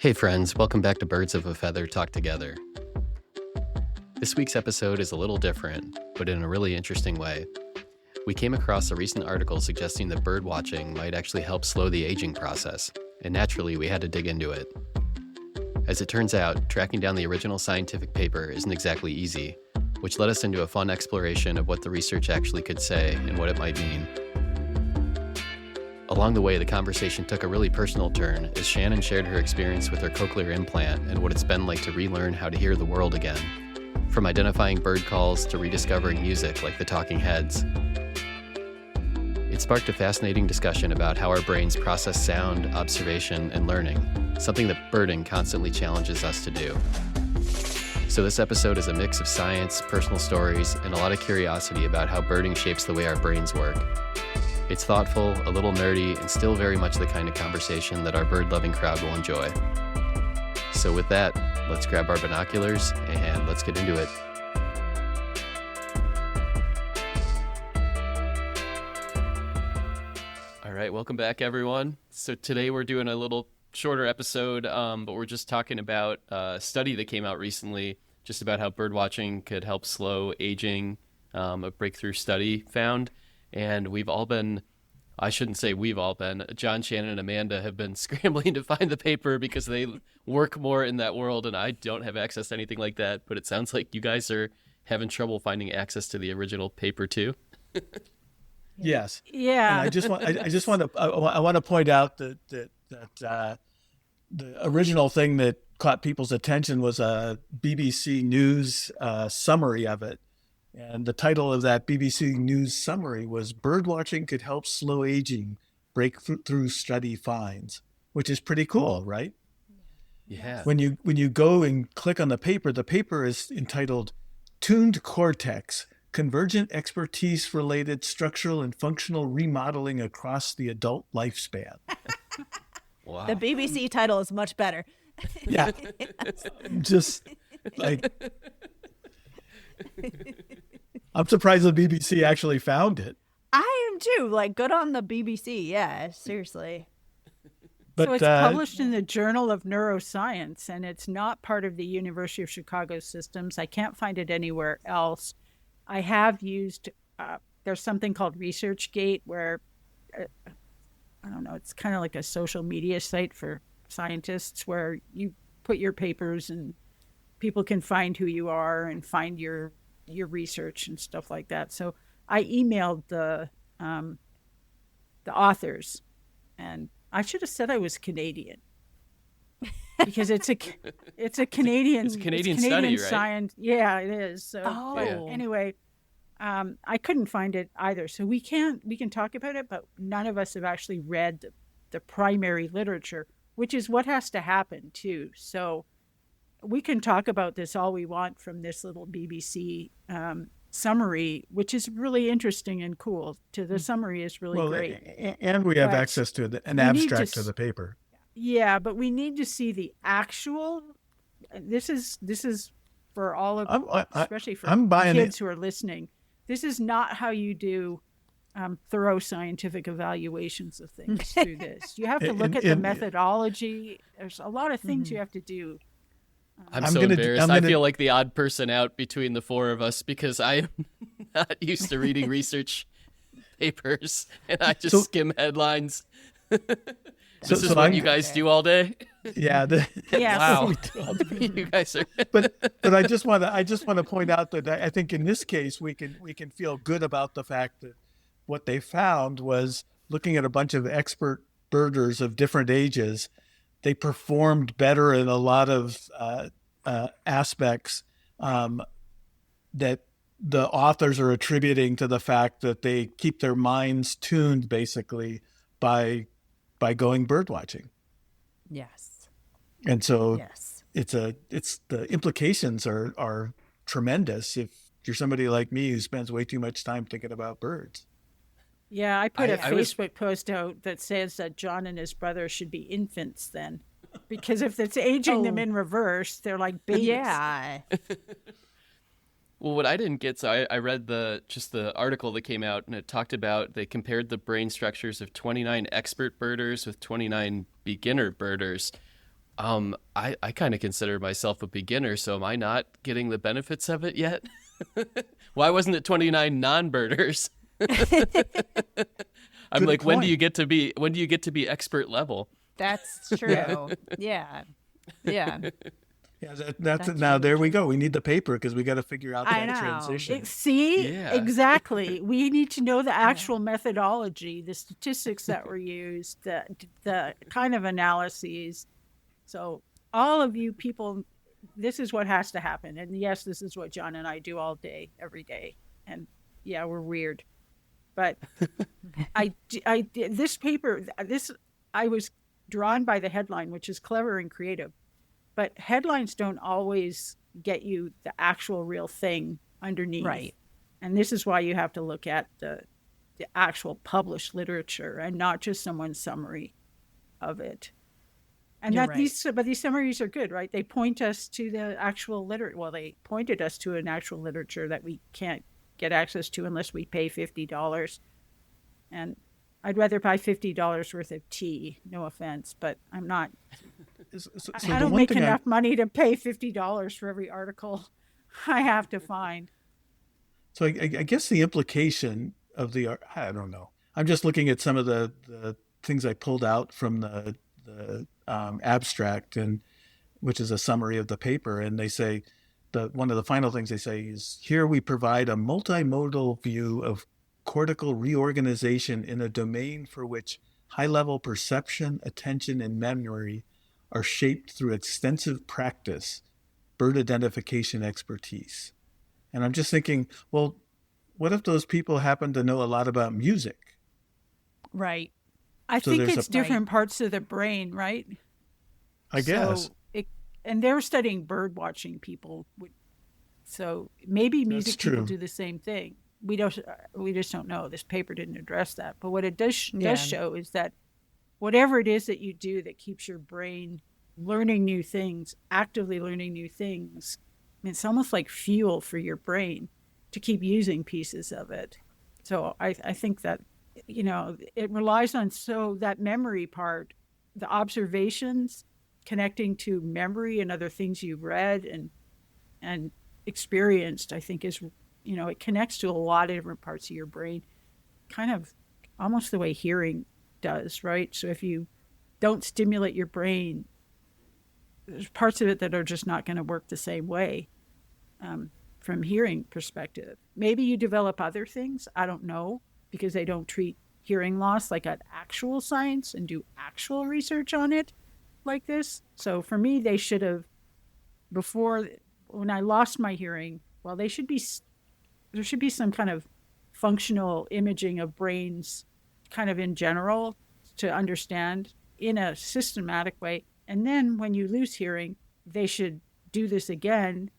Hey friends, welcome back to Birds of a Feather Talk Together. This week's episode is a little different, but in a really interesting way. We came across a recent article suggesting that birdwatching might actually help slow the aging process, and naturally we had to dig into it. As it turns out, tracking down the original scientific paper isn't exactly easy, which led us into a fun exploration of what the research actually could say and what it might mean. Along the way, the conversation took a really personal turn as Shannon shared her experience with her cochlear implant and what it's been like to relearn how to hear the world again, from identifying bird calls to rediscovering music like the Talking Heads. It sparked a fascinating discussion about how our brains process sound, observation, and learning, something that birding constantly challenges us to do. So this episode is a mix of science, personal stories, and a lot of curiosity about how birding shapes the way our brains work. It's thoughtful, a little nerdy, and still very much the kind of conversation that our bird-loving crowd will enjoy. So with that, let's grab our binoculars and let's get into it. All right, welcome back, everyone. So today we're doing a little shorter episode, but we're just talking about a study that came out recently, just about how birdwatching could help slow aging, a breakthrough study found. And we've all been, I shouldn't say we've all been, John, Shannon, and Amanda have been scrambling to find the paper because they work more in that world, and I don't have access to anything like that. But it sounds like you guys are having trouble finding access to the original paper too. Yes. Yeah. And I want to point out that the original thing that caught people's attention was a BBC News summary of it. And the title of that BBC News summary was "Birdwatching Could Help Slow Aging, Breakthrough Study Finds," which is pretty cool, right? Yeah. When you go and click on the paper is entitled "Tuned Cortex, Convergent Expertise-Related Structural and Functional Remodeling Across the Adult Lifespan." Wow. The BBC title is much better. Yeah. Just like... I'm surprised the BBC actually found it. I am too. Like, good on the BBC. Yeah, seriously. But, So it's published in the Journal of Neuroscience, and it's not part of the University of Chicago systems. I can't find it anywhere else. I have used, there's something called ResearchGate where, I don't know, it's kind of like a social media site for scientists where you put your papers and people can find who you are and find your research and stuff like that. So I emailed the authors, and I should have said I was Canadian because it's a Canadian study, right? science. Yeah, it is. So Oh. anyway, I couldn't find it either. So we can talk about it, but none of us have actually read the primary literature, which is what has to happen too. So we can talk about this all we want from this little BBC summary, which is really interesting and cool. The summary is really great. And we have But access to an we need abstract to to the paper. Yeah, but we need to see the actual. This is for all of, especially for I'm buying kids it. who are listening. This is not how you do thorough scientific evaluations of things through this. You have to look at the methodology. There's a lot of things you have to do. I'm so embarrassed. I feel like the odd person out between the four of us because I am not used to reading research papers, and I just skim headlines. This is what you guys do all day? Yeah. Wow. You guys are. But I just want to point out that I think in this case we can feel good about the fact that what they found was, looking at a bunch of expert birders of different ages, they performed better in a lot of aspects that the authors are attributing to the fact that they keep their minds tuned basically by going bird watching. Yes. And so Yes. it's the implications are tremendous if you're somebody like me who spends way too much time thinking about birds. Yeah, I put a I was- Facebook post out that says that John and his brother should be infants then. Because if it's aging them in reverse, they're like babies. Yeah. Well, what I didn't get, so I read the article that came out, and it talked about, they compared the brain structures of 29 expert birders with 29 beginner birders. I kind of consider myself a beginner, so am I not getting the benefits of it yet? Why wasn't it 29 non-birders? I'm Good like, when do point. you get to be expert level? That's true. Yeah. Yeah. Yeah, that's That's now really there we true. go. We need the paper because we got to figure out I that know. transition. See, Yeah. exactly. We need to know the actual methodology, the statistics that were used, the kind of analyses. So all of you people, this is what has to happen. And yes, this is what John and I do all day, every day. And yeah, we're weird. But this paper, I was drawn by the headline, which is clever and creative. But headlines don't always get you the actual real thing underneath. Right. And this is why you have to look at the actual published literature and not just someone's summary of it. And You're that right. these summaries are good, right? They point us to the actual literature. Well, they pointed us to an actual literature that we can't get access to unless we pay $50. And I'd rather buy $50 worth of tea. No offense, but I'm not. So I the don't one make thing enough money to pay $50 for every article I have to find. I guess the implication of I don't know. I'm just looking at some of the things I pulled out from the abstract, and which is a summary of the paper. And they say one of the final things they say is, here we provide a multimodal view of cortical reorganization in a domain for which high-level perception, attention, and memory are shaped through extensive practice, bird identification expertise. And I'm just thinking, well, what if those people happen to know a lot about music? Right. I So think there's it's different parts of the brain, right? I guess. So and they're studying bird watching people. So maybe That's music people true. do the same thing. We just don't know. This paper didn't address that. But what it does Yeah. show is that whatever it is that you do that keeps your brain learning new things, actively learning new things, it's almost like fuel for your brain to keep using pieces of it. So I think that, it relies on, so that memory part, the observations connecting to memory and other things you've read and experienced, I think is, it connects to a lot of different parts of your brain, kind of almost the way hearing does, right? So if you don't stimulate your brain, there's parts of it that are just not going to work the same way from hearing perspective. Maybe you develop other things. I don't know, because they don't treat hearing loss like an actual science and do actual research on it like this. So for me, they should have, before, when I lost my hearing, well, there should be some kind of functional imaging of brains kind of in general to understand in a systematic way. And then when you lose hearing, they should do this again,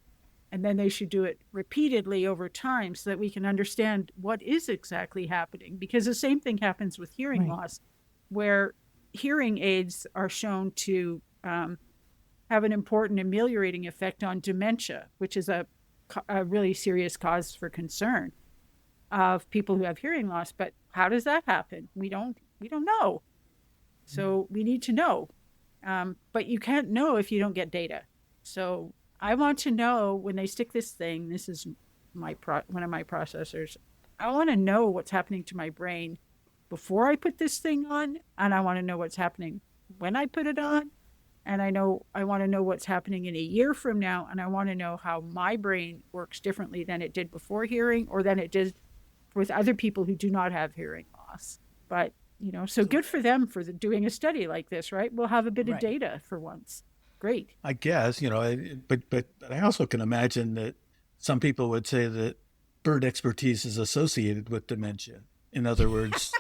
and then they should do it repeatedly over time so that we can understand what is exactly happening. Because the same thing happens with hearing loss, where hearing aids are shown to have an important ameliorating effect on dementia, which is a really serious cause for concern of people who have hearing loss. But how does that happen? We don't know. So we need to know. But you can't know if you don't get data. So I want to know, when they stick this thing, this is one of my processors, I want to know what's happening to my brain before I put this thing on, and I want to know what's happening when I put it on, and I want to know what's happening in a year from now, and I want to know how my brain works differently than it did before hearing, or than it did with other people who do not have hearing loss. But so good for them for doing a study like this, right? We'll have a bit of data for once. Great. I guess, but I also can imagine that some people would say that bird expertise is associated with dementia. In other words,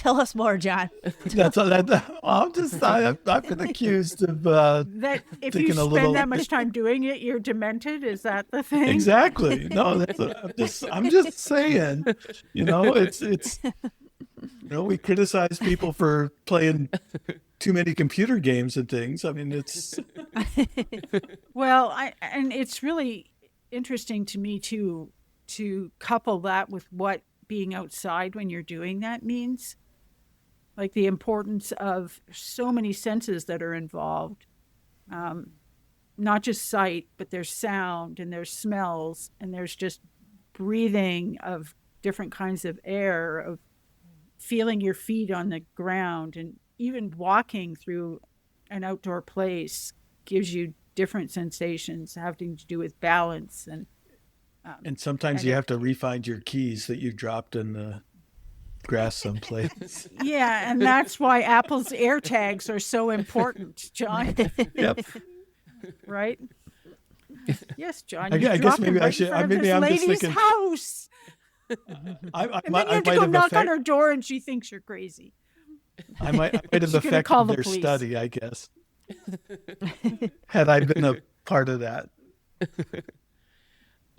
Tell us more, John. I've been accused of That if you thinking a spend little. that much time doing it, you're demented. Is that the thing? Exactly. No, I'm just saying, it's we criticize people for playing too many computer games and things. I mean, it's Well, and it's really interesting to me too, to couple that with what being outside when you're doing that means. like the importance of so many senses that are involved. Not just sight, but there's sound and there's smells and there's just breathing of different kinds of air, of feeling your feet on the ground, and even walking through an outdoor place gives you different sensations having to do with balance. And sometimes you have to re-find your keys that you dropped in the grass someplace. Yeah, and that's why Apple's AirTags are so important, John. Yep. Right? Yes, John. I guess maybe I should. Maybe I'm just lady's thinking. house. And And then you have to go knock on her door, and she thinks you're crazy. I might have She's gonna affected call the their police. study, I guess. Had I been a part of that.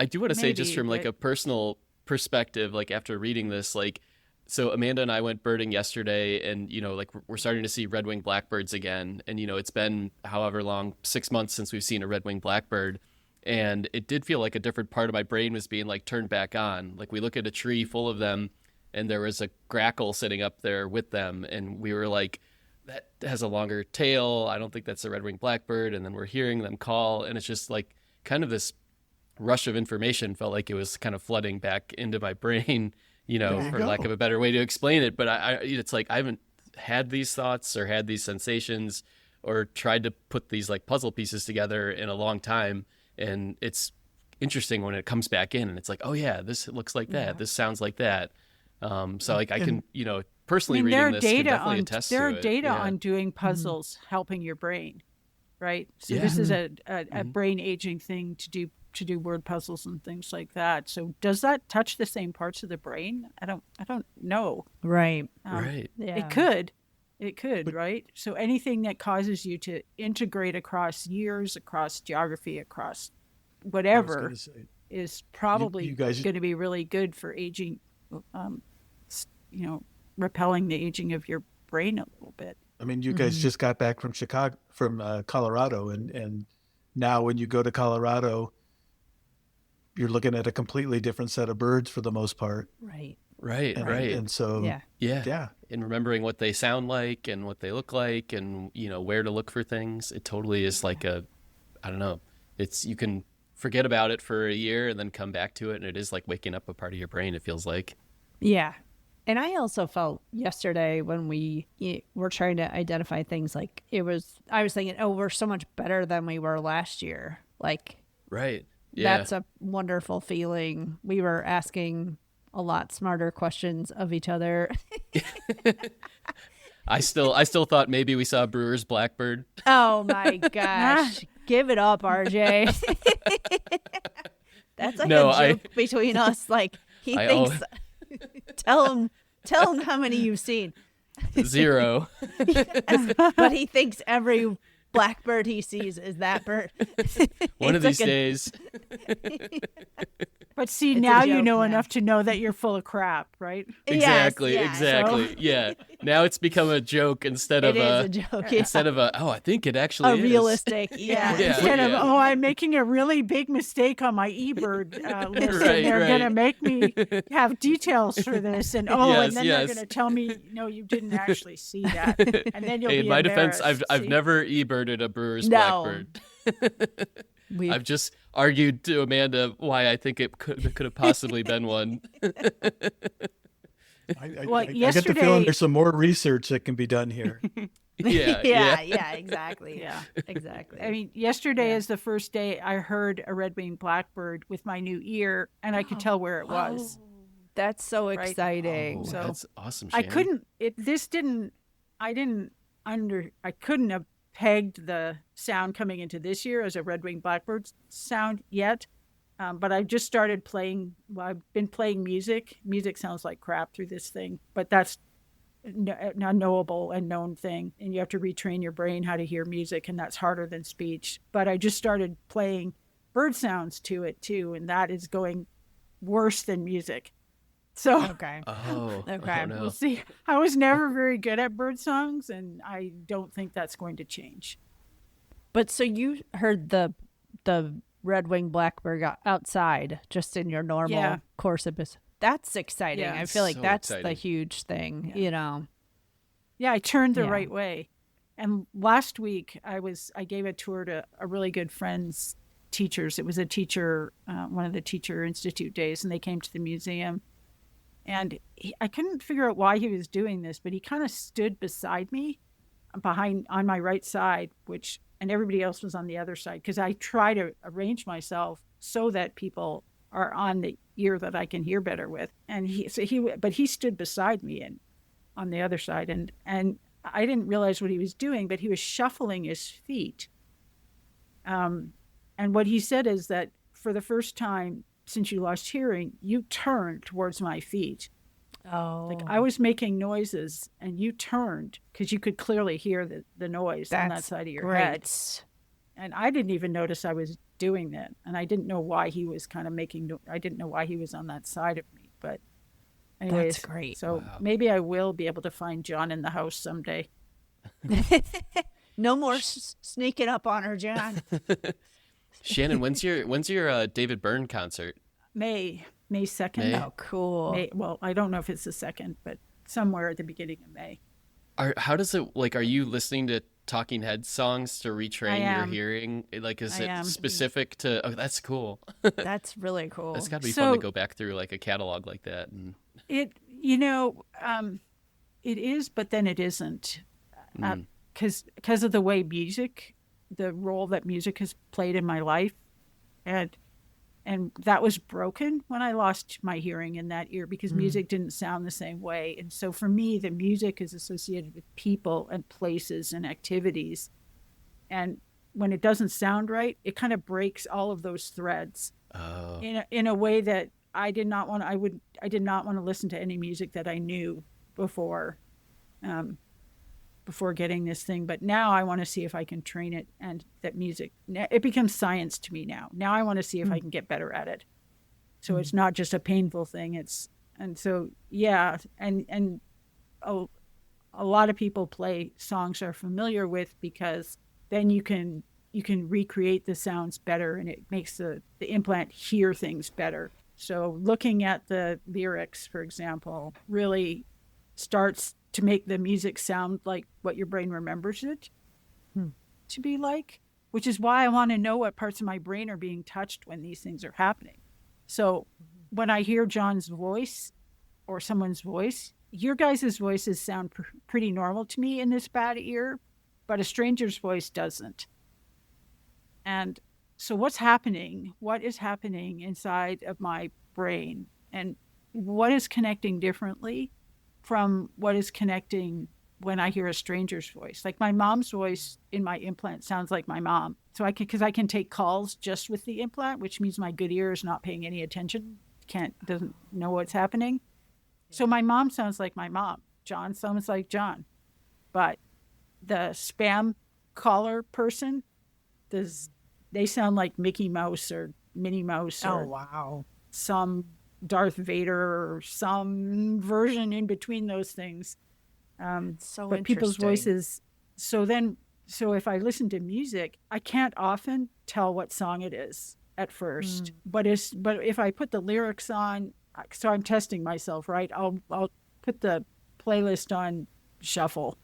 I do want to say, just Maybe, from like but- a personal perspective, like after reading this, like, so Amanda and I went birding yesterday, and like we're starting to see red-winged blackbirds again, and it's been however long, 6 months since we've seen a red-winged blackbird, and it did feel like a different part of my brain was being like turned back on. Like we look at a tree full of them, and there was a grackle sitting up there with them, and we were like, that has a longer tail, I don't think that's a red-winged blackbird. And then we're hearing them call, and it's just like kind of this rush of information felt like it was kind of flooding back into my brain, for lack of a better way to explain it. But it's like I haven't had these thoughts or had these sensations or tried to put these like puzzle pieces together in a long time. And it's interesting when it comes back in and it's like, oh yeah, this looks like that. This sounds like that. So like I can, personally reading this can definitely attest to it. There are data Yeah. on doing puzzles helping your brain, right? So this is a brain aging thing to do word puzzles and things like that. So does that touch the same parts of the brain? I don't know. Right. Right. Yeah. It could, right? So anything that causes you to integrate across years, across geography, across whatever I was gonna say, is probably you guys- going to be really good for aging, repelling the aging of your brain a little bit. I mean, you guys just got back from Colorado, and now when you go to Colorado, you're looking at a completely different set of birds for the most part. Right. Right. And, Right. And so, Yeah. yeah. And remembering what they sound like and what they look like and, where to look for things. It totally is like I don't know. You can forget about it for a year and then come back to it. And it is like waking up a part of your brain, it feels like. Yeah. And I also felt yesterday when we were trying to identify things, like I was thinking, oh, we're so much better than we were last year. Like, Right. Yeah. that's a wonderful feeling. We were asking a lot smarter questions of each other. I still thought maybe we saw a Brewer's blackbird. Oh my gosh. Give it up, RJ. That's like a joke between us. Like he thinks tell him how many you've seen. 0. But he thinks every blackbird he sees is that bird. One of It's these like days. But see, It's a now you joke know now. enough to know that you're full of crap, right? Exactly. Yes, yeah. Exactly. Yeah. Now it's become a joke instead of It is a joke. Yeah. instead of I think it actually A is. realistic. Yeah. Yeah. Instead of, I'm making a really big mistake on my eBird list, Right, and they're right. going to make me have details for this, and Yes, and then yes. they're going to tell me, no, you didn't actually see that, and then you'll Hey, be in my defense, embarrassed. I've See? never e-birded a Brewer's No. blackbird. I've just argued to Amanda why I think it could have possibly been one. I get the feeling there's some more research that can be done here. Yeah, exactly. Yeah. Exactly. I mean, yesterday is the first day I heard a red-winged blackbird with my new ear, and I could tell where it was. That's so Right. exciting. Oh, So, that's awesome. I Shannon. I couldn't have pegged the sound coming into this year as a red-winged blackbird sound yet. But I just started playing. Well, I've been playing music. Music sounds like crap through this thing, but that's a knowable and known thing. And you have to retrain your brain how to hear music, and that's harder than speech. But I just started playing bird sounds to it too, and that is going worse than music. So Okay. Oh, Okay. oh, no. we'll see. I was never very good at bird songs, and I don't think that's going to change. But so you heard the red-winged blackbird outside just in your normal Yeah. course of business. That's exciting. Yeah. I feel like So that's the exciting. huge thing, Yeah. Yeah, I turned the Yeah. right way. And last week I gave a tour to a really good friend's teachers. It was a teacher, one of the Teacher Institute days, and they came to the museum. And I couldn't figure out why he was doing this, but he kind of stood beside me on my right side, and everybody else was on the other side, because I try to arrange myself so that people are on the ear that I can hear better with. And but he stood beside me and on the other side, and I didn't realize what he was doing, but he was shuffling his feet. And what he said is that for the first time since you lost hearing, you turned towards my feet. Oh. Like I was making noises and you turned because you could clearly hear the noise on that side of your head. And I didn't even notice I was doing that. And I didn't know why he was kind of I didn't know why he was on that side of me. But anyways, That's great. So Wow. maybe I will be able to find John in the house someday. No more sneaking up on her, John. Shannon, when's your David Byrne concert? May 2nd. May? Oh, cool. Well, I don't know if it's the 2nd, but somewhere at the beginning of May. How does it, like, are you listening to Talking Heads songs to retrain your hearing? Like, is it specific to, oh, that's cool. That's really cool. It's got to be fun to go back through like a catalog like that. And It is, but then it isn't. Because of the way the role that music has played in my life. And that was broken when I lost my hearing in that ear, because music didn't sound the same way. And so for me, the music is associated with people and places and activities. And when it doesn't sound right, it kind of breaks all of those threads in a way that I did not want to listen to any music that I knew before getting this thing. But now I want to see if I can train it, and that music, it becomes science to me now. Now I want to see if I can get better at it. So it's not just a painful thing. And a lot of people play songs they're familiar with, because then you can recreate the sounds better, and it makes the implant hear things better. So looking at the lyrics, for example, really starts to make the music sound like what your brain remembers it to be like, which is why I want to know what parts of my brain are being touched when these things are happening. So when I hear John's voice or someone's voice, your guys' voices sound pretty normal to me in this bad ear, but a stranger's voice doesn't. And so what is happening inside of my brain, and what is connecting differently from what is connecting when I hear a stranger's voice? Like my mom's voice in my implant sounds like my mom. So because I can take calls just with the implant, which means my good ear is not paying any attention, doesn't know what's happening. So my mom sounds like my mom. John sounds like John. But the spam caller person, they sound like Mickey Mouse or Minnie Mouse or wow. some Darth Vader or some version in between those things. But people's voices. So if I listen to music, I can't often tell what song it is at first. But if I put the lyrics on, so I'm testing myself, right? I'll put the playlist on shuffle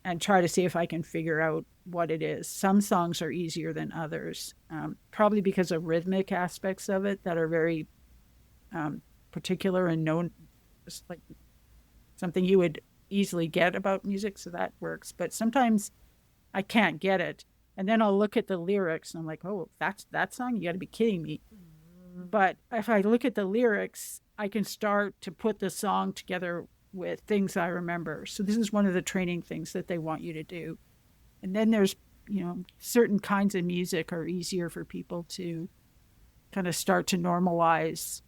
and try to see if I can figure out what it is. Some songs are easier than others, probably because of rhythmic aspects of it that are very particular and known, just like something you would easily get about music, so that works. But sometimes I can't get it, and then I'll look at the lyrics and I'm like, oh, that's that song? You got to be kidding me. But if I look at the lyrics, I can start to put the song together with things I remember. So this is one of the training things that they want you to do. And then there's, certain kinds of music are easier for people to kind of start to normalize.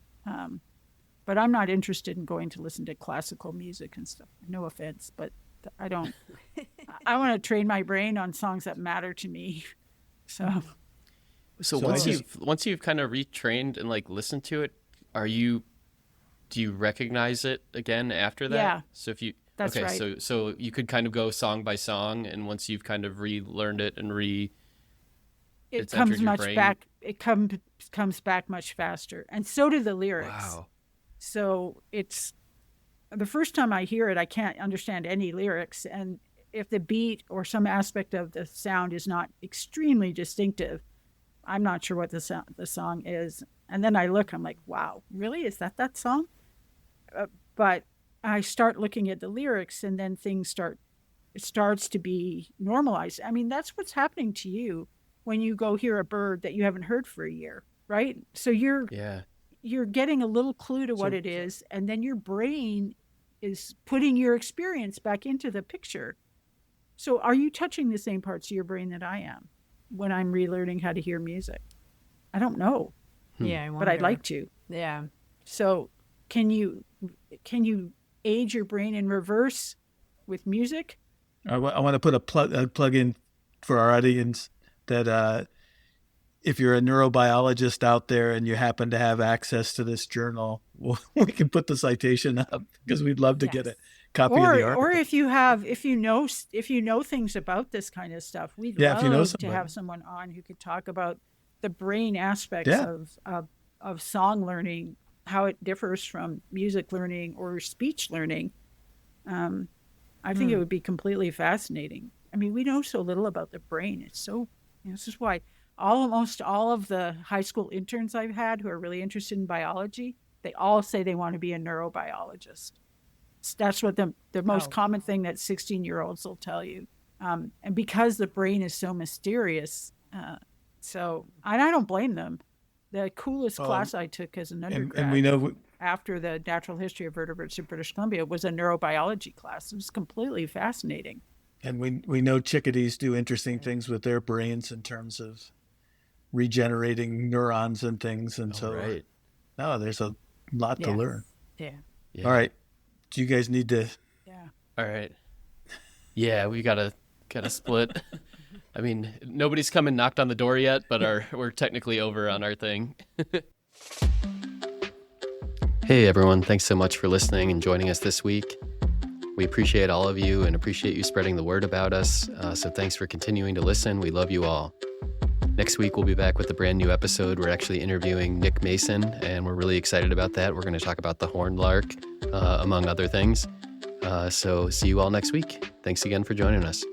But I'm not interested in going to listen to classical music and stuff. No offense, but I don't. I want to train my brain on songs that matter to me. So once you've kind of retrained and like listened to it, do you recognize it again after that? Yeah. So if you That's right. So you could kind of go song by song, and once you've kind of relearned it and it comes much back. It comes back much faster, and so do the lyrics. Wow. So it's the first time I hear it, I can't understand any lyrics. And if the beat or some aspect of the sound is not extremely distinctive, I'm not sure what the song is. And then I look, I'm like, wow, really? Is that song? But I start looking at the lyrics, and then it starts to be normalized. I mean, that's what's happening to you when you go hear a bird that you haven't heard for a year, right? So you're getting a little clue to what it is, and then your brain is putting your experience back into the picture. So are you touching the same parts of your brain that I am when I'm relearning how to hear music? I don't know. Yeah, but I'd like to. Yeah. So can you age your brain in reverse with music? I want to put a plug in for our audience that if you're a neurobiologist out there and you happen to have access to this journal, we can put the citation up because we'd love to get a copy of the article. Or if you know things about this kind of stuff, we'd love to have someone on who could talk about the brain aspects of song learning, how it differs from music learning or speech learning. I think it would be completely fascinating. I mean, we know so little about the brain. It's so, this is why almost all of the high school interns I've had who are really interested in biology, they all say they want to be a neurobiologist. That's what the most common thing that 16-year-olds will tell you. And because the brain is so mysterious, and I don't blame them. The coolest class I took as an undergrad, and we know after the natural history of vertebrates in British Columbia, was a neurobiology class. It was completely fascinating. And we know chickadees do interesting things with their brains in terms of regenerating neurons and things. And there's a lot to learn. Yeah. All right. Do you guys need to? Yeah. All right. Yeah, we gotta split. I mean, nobody's come and knocked on the door yet, but we're technically over on our thing. Hey, everyone. Thanks so much for listening and joining us this week. We appreciate all of you and appreciate you spreading the word about us. So thanks for continuing to listen. We love you all. Next week, we'll be back with a brand new episode. We're actually interviewing Nick Mason, and we're really excited about that. We're going to talk about the horned lark, among other things. So see you all next week. Thanks again for joining us.